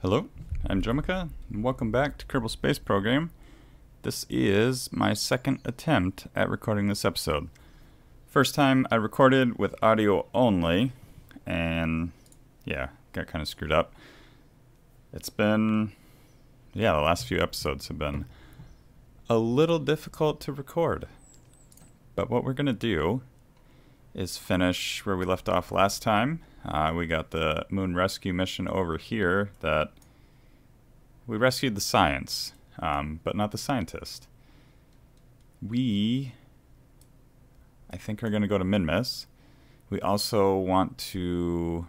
Hello, I'm Jomika, and welcome back to Kerbal Space Program. This is my second attempt at recording this episode. First time I recorded with audio only, and yeah, got kind of screwed up. It's been, the last few episodes have been a little difficult to record. But what we're going to do is finish where we left off last time. We got the moon rescue mission over here that we rescued the science, but not the scientist. We, I think, are going to go to Minmus. We also want to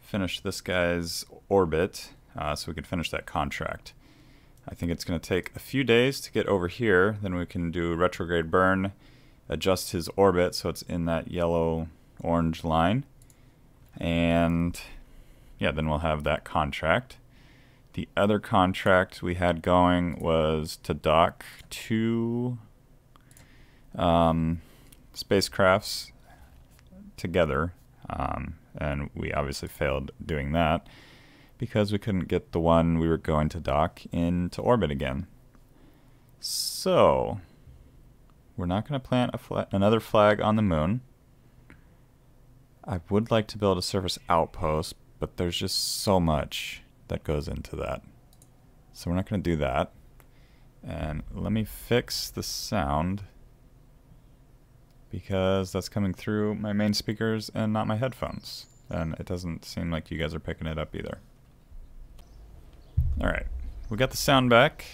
finish this guy's orbit so we can finish that contract. I think it's going to take a few days to get over here. Then we can do retrograde burn, adjust his orbit so it's in that yellow-orange line. And yeah, then we'll have that contract. The other contract we had going was to dock two spacecrafts together, and we obviously failed doing that because we couldn't get the one we were going to dock into orbit again. So we're not going to plant another flag on the moon. I would like to build a surface outpost, but there's just so much that goes into that. So we're not going to do that. And let me fix the sound because that's coming through my main speakers and not my headphones. And it doesn't seem like you guys are picking it up either. Alright, we got the sound back,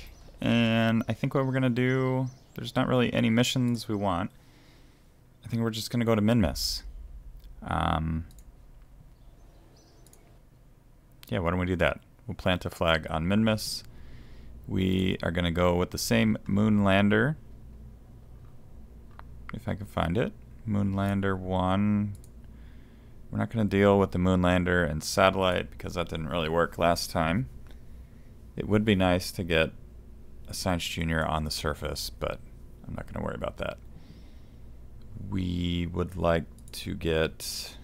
and I think what we're going to do, there's not really any missions we want. I think we're just going to go to Minmus. Yeah, why don't we do that? We'll plant a flag on Minmus. We are going to go with the same moon lander, if I can find it. Moon lander 1. We're not going to deal with the moon lander and satellite because that didn't really work last time. It would be nice to get a Science Junior on the surface, but I'm not going to worry about that. We would like to get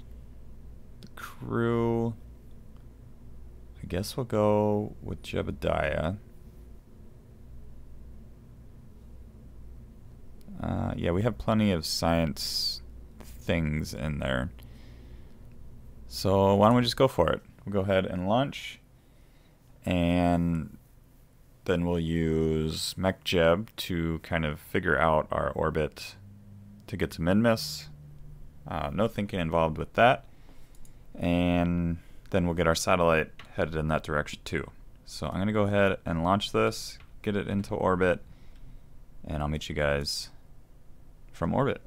the crew. I guess we'll go with Jebediah. Yeah, we have plenty of science things in there. So why don't we just go for it? We'll go ahead and launch. And then we'll use MechJeb to kind of figure out our orbit to get to Minmus. No thinking involved with that. And then we'll get our satellite headed in that direction too. So I'm going to go ahead and launch this, get it into orbit, and I'll meet you guys from orbit.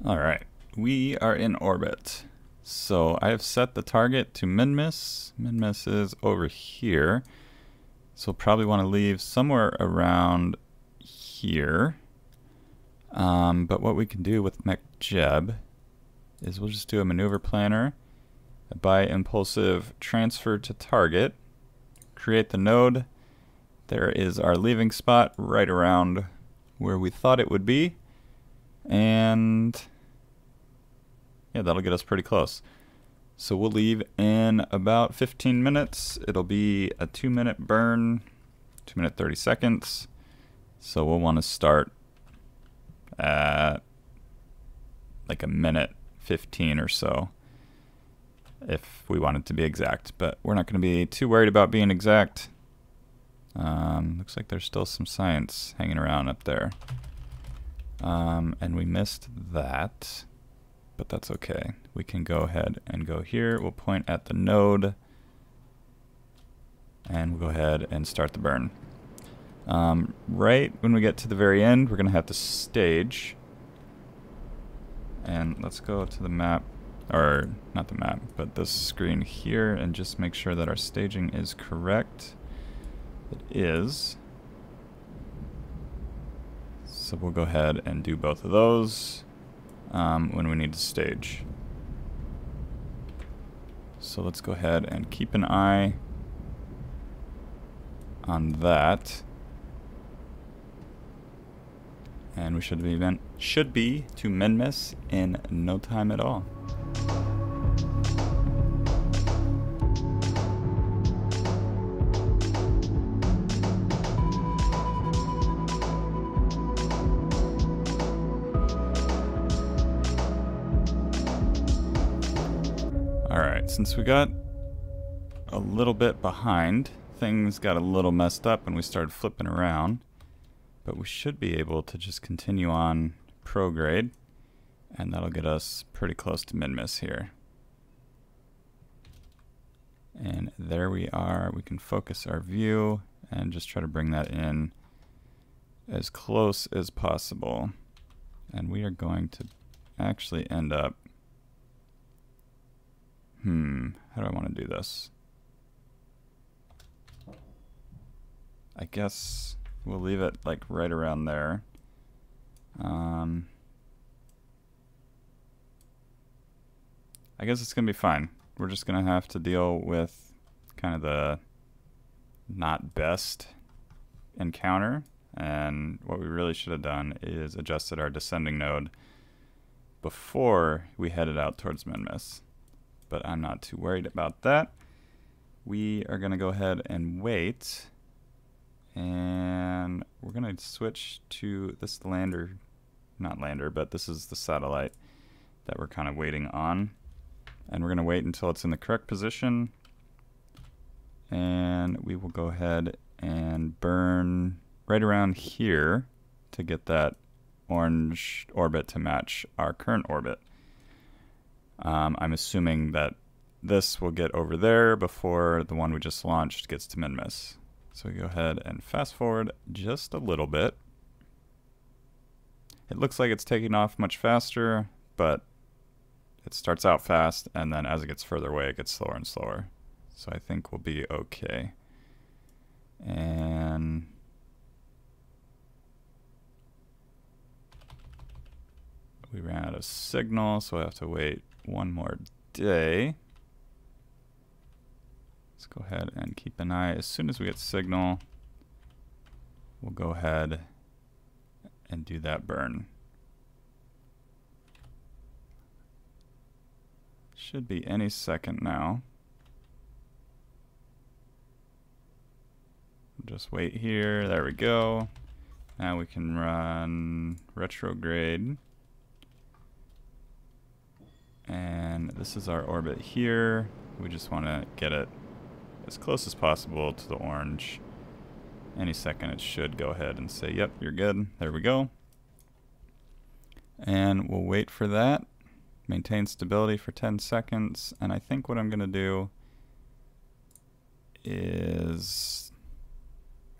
Alright, we are in orbit. So I have set the target to Minmus. Minmus is over here. So we'll probably want to leave somewhere around here. But what we can do with MechJeb is we'll just do a maneuver planner, a bi-impulsive transfer to target, create the node. There is our leaving spot right around where we thought it would be. And yeah, that'll get us pretty close. So we'll leave in about 15 minutes. It'll be a 2-minute burn, 2 minute 30 seconds. So we'll want to start at like a minute 15 or so if we want it to be exact. But we're not going to be too worried about being exact. Looks like there's still some science hanging around up there. And we missed that. But that's okay. We can go ahead and go here. We'll point at the node. And we'll go ahead and start the burn. Right when we get to the very end, we're going to have to stage. And let's go to the map or not the map, but this screen here, and just make sure that our staging is correct. It is. So we'll go ahead and do both of those when we need to stage. So let's go ahead and keep an eye on that. And we should be to Minmus in no time at all. Alright, since we got a little bit behind, things got a little messed up and we started flipping around. But we should be able to just continue on prograde, and that'll get us pretty close to Minmus here. And there we are. We can focus our view and just try to bring that in as close as possible. And we are going to actually end up... how do I want to do this? I guess... we'll leave it like right around there. I guess it's going to be fine. We're just going to have to deal with kind of the not best encounter. And what we really should have done is adjusted our descending node before we headed out towards Minmus. But I'm not too worried about that. We are going to go ahead and wait. And we're going to switch to this lander, not lander, but this is the satellite that we're kind of waiting on. And we're going to wait until it's in the correct position. And we will go ahead and burn right around here to get that orange orbit to match our current orbit. I'm assuming that this will get over there before the one we just launched gets to Minmus. So we go ahead and fast forward just a little bit. It looks like it's taking off much faster, but it starts out fast, and then as it gets further away, it gets slower and slower. So I think we'll be okay. And we ran out of signal, so I have to wait one more day. Let's go ahead and keep an eye. As soon as we get signal, we'll go ahead and do that burn. Should be any second now. Just wait here. There we go. Now we can run retrograde. And this is our orbit here. We just want to get it as close as possible to the orange. Any second it should go ahead and say, yep, you're good. There we go. And we'll wait for that. Maintain stability for 10 seconds. And I think what I'm going to do is,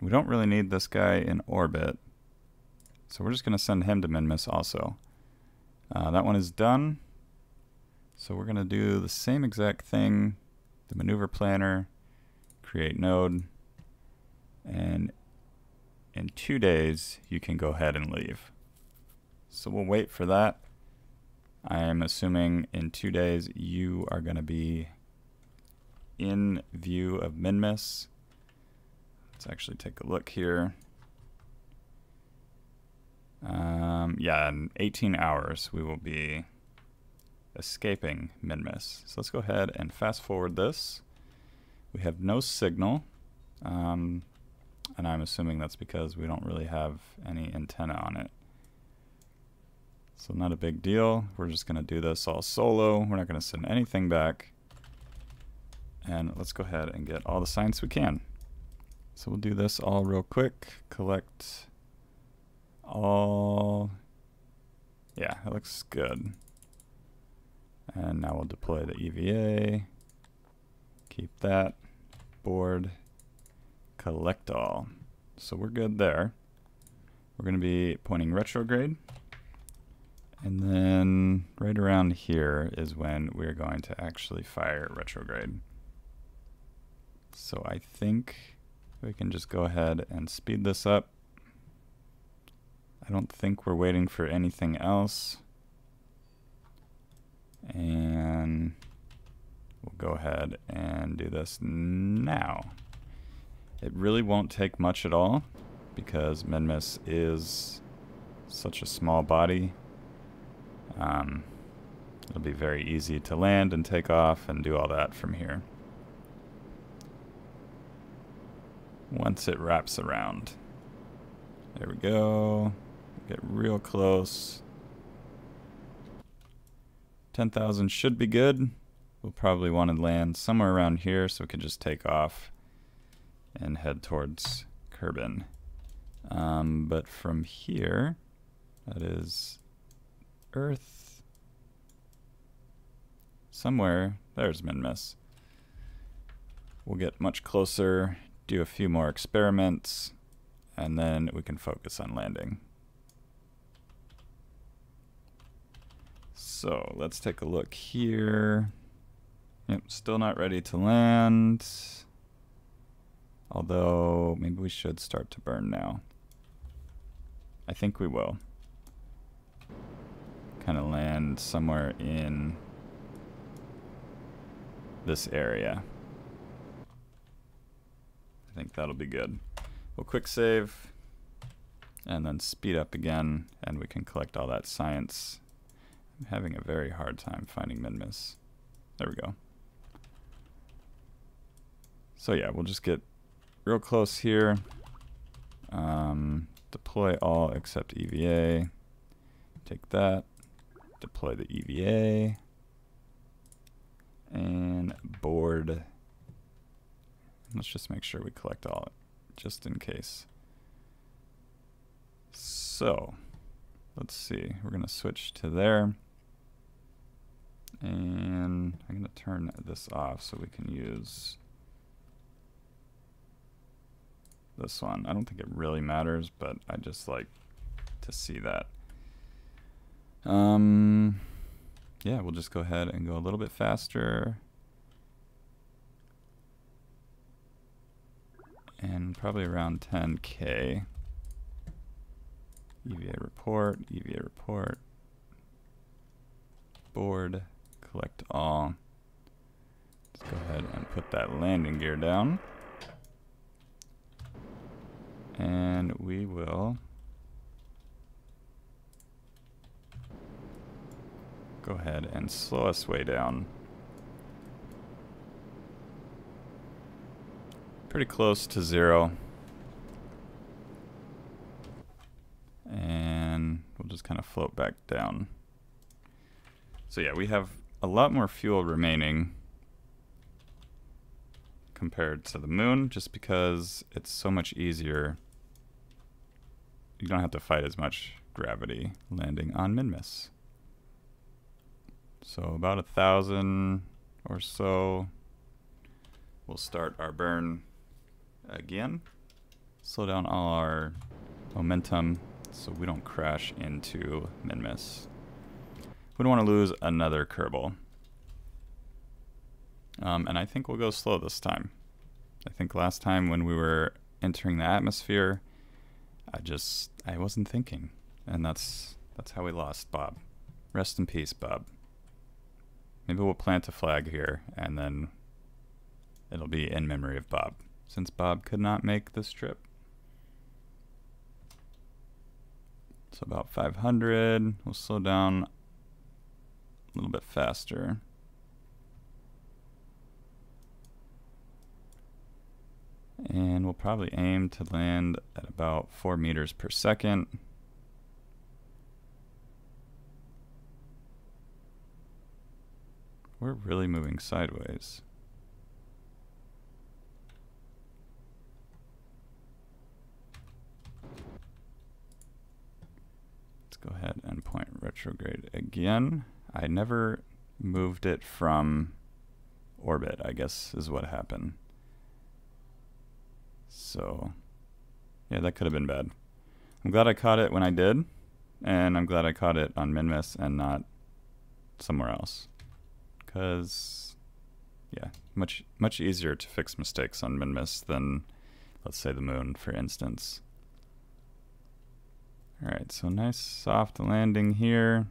we don't really need this guy in orbit. So we're just going to send him to Minmus also. That one is done. So we're going to do the same exact thing. The maneuver planner, create node, and in 2 days you can go ahead and leave. So we'll wait for that. I am assuming in 2 days you are going to be in view of Minmus. Let's actually take a look here. Yeah, in 18 hours we will be escaping Minmus. So let's go ahead and fast forward this. We have no signal, and I'm assuming that's because we don't really have any antenna on it. So not a big deal. We're just going to do this all solo. We're not going to send anything back. And let's go ahead and get all the science we can. So we'll do this all real quick. Collect all. Yeah, it looks good. And now we'll deploy the EVA. Keep that. Board. Collect all. So we're good there. We're going to be pointing retrograde. And then right around here is when we're going to actually fire retrograde. So I think we can just go ahead and speed this up. I don't think we're waiting for anything else. And we'll go ahead and do this now. It really won't take much at all because Minmus is such a small body. It'll be very easy to land and take off and do all that from here. Once it wraps around. There we go. Get real close. 10,000 should be good. We'll probably want to land somewhere around here so we can just take off and head towards Kerbin. But from here, that is Earth. Somewhere, there's Minmus. We'll get much closer, do a few more experiments, and then we can focus on landing. So let's take a look here. Yep, still not ready to land. Although, maybe we should start to burn now. I think we will. Kind of land somewhere in this area. I think that'll be good. We'll quick save and then speed up again, and we can collect all that science. I'm having a very hard time finding Minmus. There we go. So yeah, we'll just get real close here. Deploy all except EVA. Take that. Deploy the EVA. And board. Let's just make sure we collect all, just in case. So, let's see. We're going to switch to there. And I'm going to turn this off so we can use this one. I don't think it really matters, but I just like to see that. Yeah, we'll just go ahead and go a little bit faster. And probably around 10K. EVA report, board, collect all. Let's go ahead and put that landing gear down. And we will go ahead and slow us way down. Pretty close to 0. And we'll just kind of float back down. So yeah, we have a lot more fuel remaining compared to the moon, just because it's so much easier. You don't have to fight as much gravity landing on Minmus. So about 1,000 or so. We'll start our burn again. Slow down all our momentum so we don't crash into Minmus. We don't want to lose another Kerbal. And I think we'll go slow this time. I think last time when we were entering the atmosphere, I wasn't thinking. And that's how we lost Bob. Rest in peace, Bob. Maybe we'll plant a flag here, and then it'll be in memory of Bob, since Bob could not make this trip. So about 500. We'll slow down a little bit faster. And we'll probably aim to land at about 4 meters per second. We're really moving sideways. Let's go ahead and point retrograde again. I never moved it from orbit, I guess is what happened. So, yeah, that could have been bad. I'm glad I caught it when I did, And I'm glad I caught it on Minmus and not somewhere else. Because, yeah, much easier to fix mistakes on Minmus than, let's say, the moon, for instance. Alright, so nice soft landing here.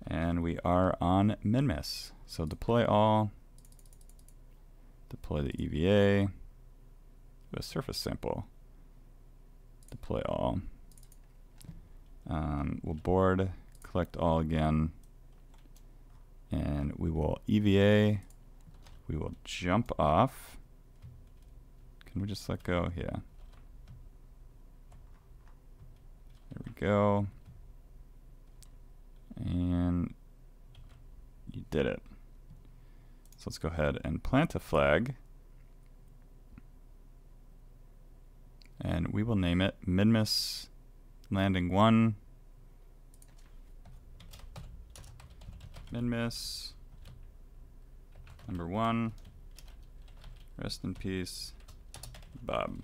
And we are on Minmus. So deploy all. Deploy the EVA. Do a surface sample. Deploy all. We'll board, collect all again. And we will EVA. We will jump off. Can we just let go? Yeah. There we go. And you did it. So let's go ahead and plant a flag. And we will name it Minmus Landing 1. Minmus number 1. Rest in peace, Bob.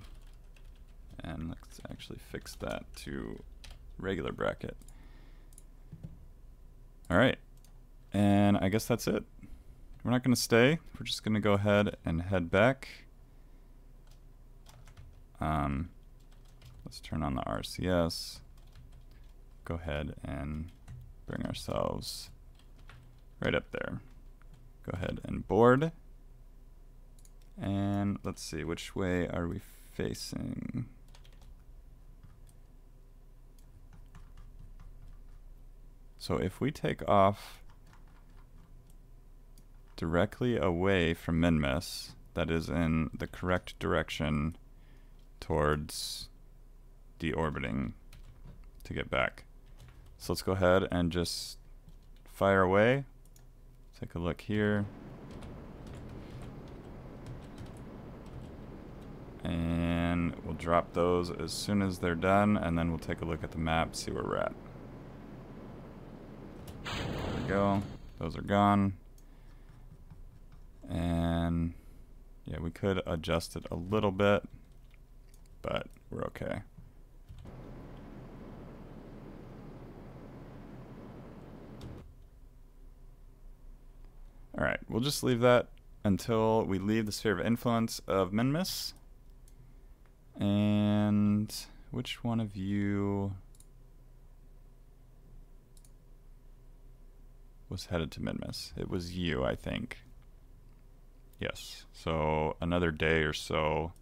And let's actually fix that to regular bracket. Alright, and I guess that's it. We're not going to stay. We're just going to go ahead and head back. Let's turn on the RCS. Go ahead and bring ourselves right up there. Go ahead and board. And let's see, which way are we facing? So if we take off directly away from Minmus, that is in the correct direction towards deorbiting to get back. So let's go ahead and just fire away. Take a look here. And we'll drop those as soon as they're done, and then we'll take a look at the map, see where we're at. There we go. Those are gone. And yeah, we could adjust it a little bit, but we're okay. Alright, we'll just leave that until we leave the sphere of influence of Minmus. And which one of you was headed to Minmus? It was you, I think. Yes, so another day or so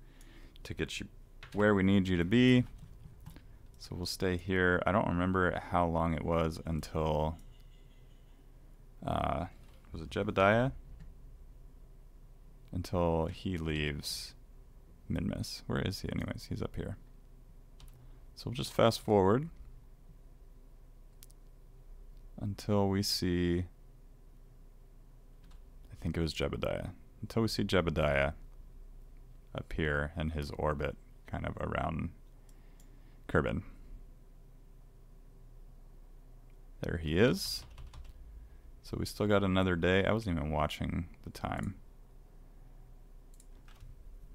to get you where we need you to be. So we'll stay here. I don't remember how long it was until, was it Jebediah? Until he leaves Minmus. Where is he anyways? He's up here. So we'll just fast forward until we see, I think it was Jebediah. Until we see Jebediah up here in his orbit, kind of around Kerbin. There he is. So we still got another day. I wasn't even watching the time.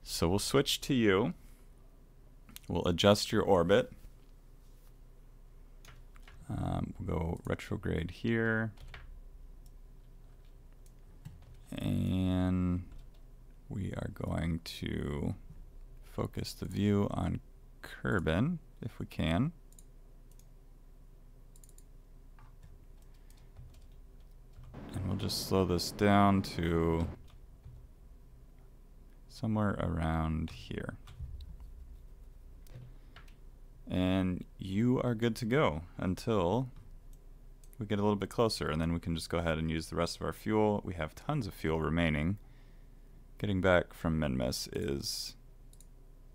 So we'll switch to you. We'll adjust your orbit. We'll go retrograde here. And we are going to focus the view on Kerbin, if we can. And we'll just slow this down to somewhere around here. And you are good to go until we get a little bit closer, and then we can just go ahead and use the rest of our fuel. We have tons of fuel remaining. Getting back from Minmus is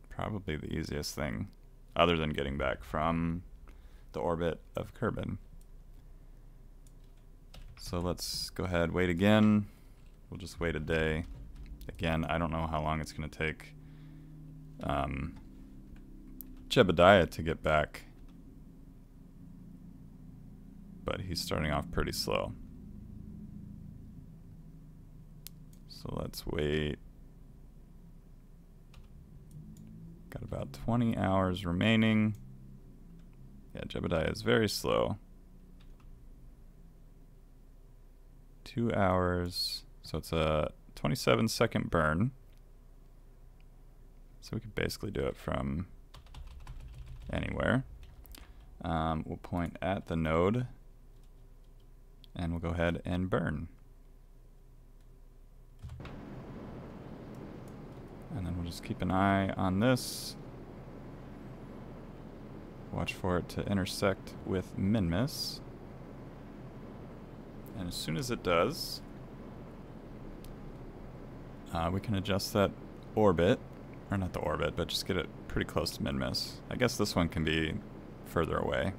probably the easiest thing, other than getting back from the orbit of Kerbin. So let's go ahead, wait again. We'll just wait a day. Again, I don't know how long it's going to take Jebediah to get back, but he's starting off pretty slow. So let's wait. Got about 20 hours remaining. Yeah, Jebediah is very slow. 2 hours, so it's a 27-second burn. So we could basically do it from anywhere. We'll point at the node, and we'll go ahead and burn. And then we'll just keep an eye on this. Watch for it to intersect with Minmus. And as soon as it does, we can adjust that orbit, or not the orbit, but just get it pretty close to Minmus. I guess this one can be further away.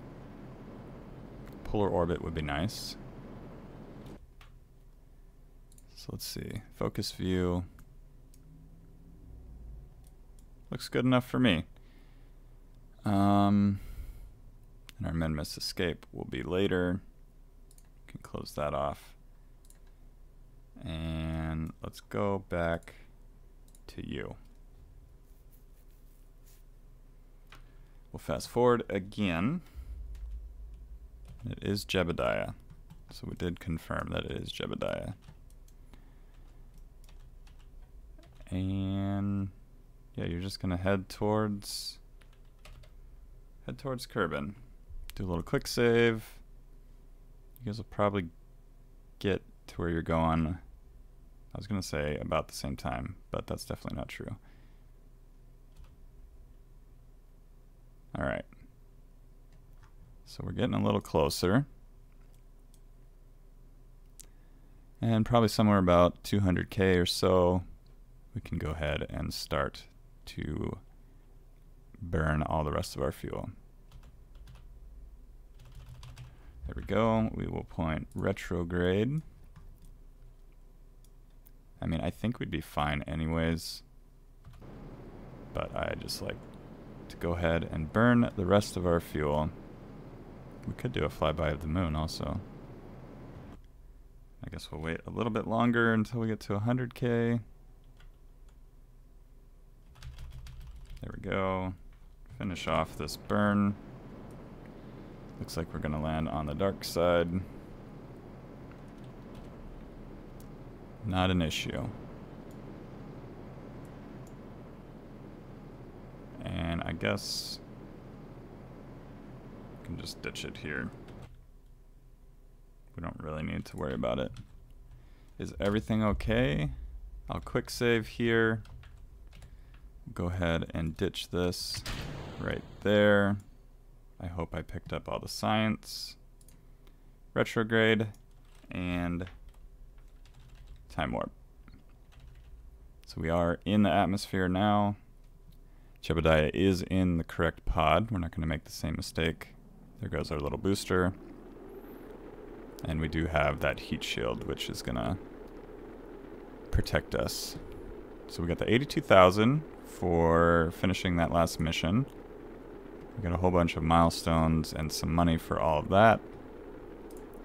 Polar orbit would be nice. So let's see, focus view. Looks good enough for me. And our Minmus escape will be later. Can close that off. And let's go back to you. We'll fast forward again. It is Jebediah. So we did confirm that it is Jebediah. And yeah, you're just gonna head towards Kerbin. Do a little quick save. You guys will probably get to where you're going. I was gonna say about the same time, but that's definitely not true. Alright. So we're getting a little closer. And probably somewhere about 200K or so, we can go ahead and start to burn all the rest of our fuel. There we go. We will point retrograde. I mean, I think we'd be fine anyways, but I just like to go ahead and burn the rest of our fuel. We could do a flyby of the moon also. I guess we'll wait a little bit longer until we get to 100K. There we go. Finish off this burn. Looks like we're gonna land on the dark side. Not an issue. And I guess we can just ditch it here. We don't really need to worry about it. Is everything okay? I'll quick save here. Go ahead and ditch this right there. I hope I picked up all the science. Retrograde and time warp. So we are in the atmosphere now. Jebediah is in the correct pod. We're not going to make the same mistake. There goes our little booster. And we do have that heat shield, which is going to protect us. So we got the 82,000 for finishing that last mission. We got a whole bunch of milestones and some money for all of that.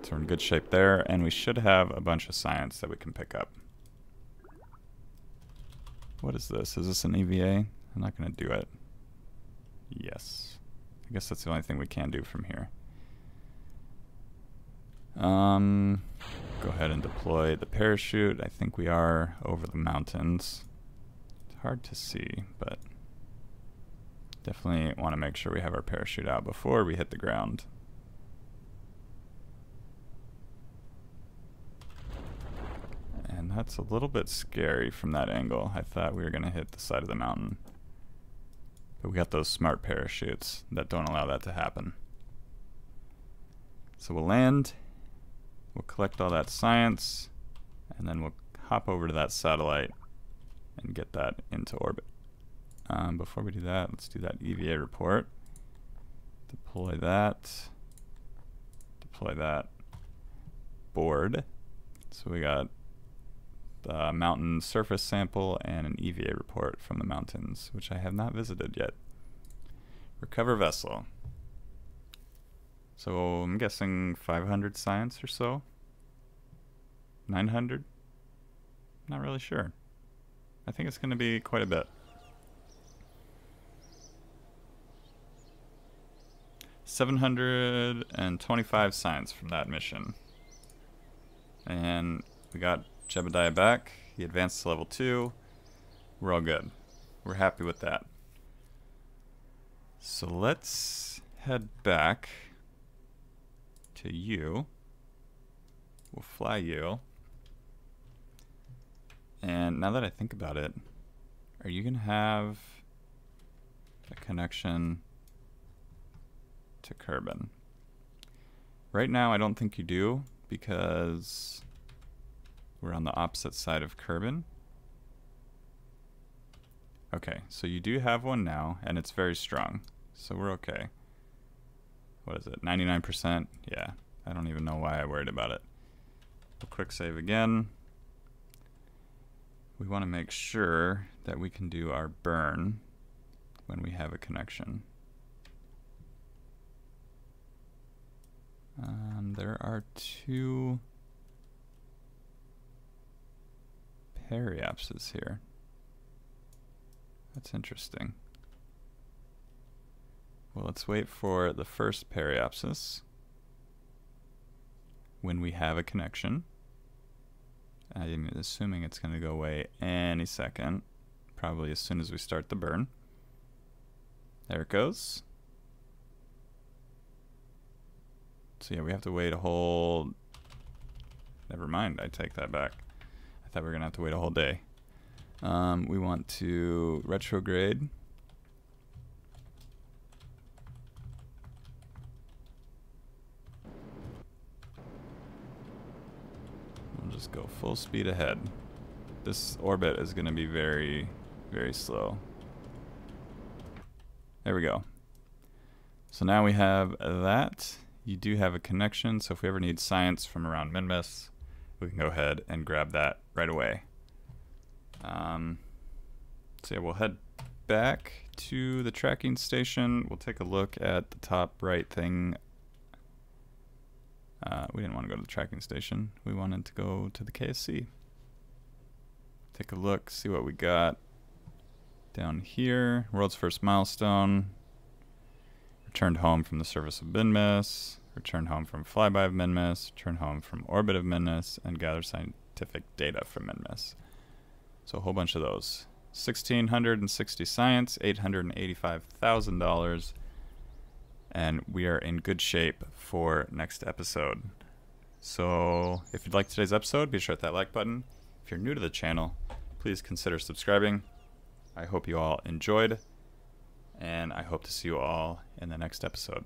So we're in good shape there, and we should have a bunch of science that we can pick up. What is this? Is this an EVA? I'm not going to do it. Yes. I guess that's the only thing we can do from here. Go ahead and deploy the parachute. I think we are over the mountains. It's hard to see, but definitely want to make sure we have our parachute out before we hit the ground. And that's a little bit scary from that angle. I thought we were going to hit the side of the mountain. But we got those smart parachutes that don't allow that to happen. So we'll land, we'll collect all that science, and then we'll hop over to that satellite and get that into orbit. Before we do that, let's do that EVA report. Deploy that. Board. So we got the mountain surface sample and an EVA report from the mountains, which I have not visited yet. Recover vessel. So I'm guessing 500 science or so. 900? Not really sure. I think it's going to be quite a bit. 725 science from that mission. And we got Jebediah back. He advanced to level 2. We're all good. We're happy with that. So let's head back to you. We'll fly you. And now that I think about it, are you going to have a connection to Kerbin? Right now I don't think you do, because we're on the opposite side of Kerbin. Okay, so you do have one now, and it's very strong, so we're okay. What is it, 99%? Yeah, I don't even know why I worried about it. We'll quick save again. We want to make sure that we can do our burn when we have a connection. There are 2 periapses here. That's interesting. Well, let's wait for the first periapsis when we have a connection. I'm assuming it's going to go away any second, probably as soon as we start the burn. There it goes. So yeah, we have to wait a whole... Never mind, I take that back. I thought we were going to have to wait a whole day. We want to retrograde. We'll just go full speed ahead. This orbit is going to be very, very slow. There we go. So now we have that. You do have a connection, so if we ever need science from around Minmus, we can go ahead and grab that right away. So yeah, we'll head back to the tracking station. We'll take a look at the top right thing. We didn't want to go to the tracking station. We wanted to go to the KSC. Take a look, see what we got down here. World's first milestone. Returned home from the surface of Minmus. Returned home from flyby of Minmus. Returned home from orbit of Minmus. And gather scientific data from Minmus. So a whole bunch of those. 1,660 science, $885,000. And we are in good shape for next episode. So if you'd like today's episode, be sure to hit that like button. If you're new to the channel, please consider subscribing. I hope you all enjoyed, and I hope to see you all in the next episode.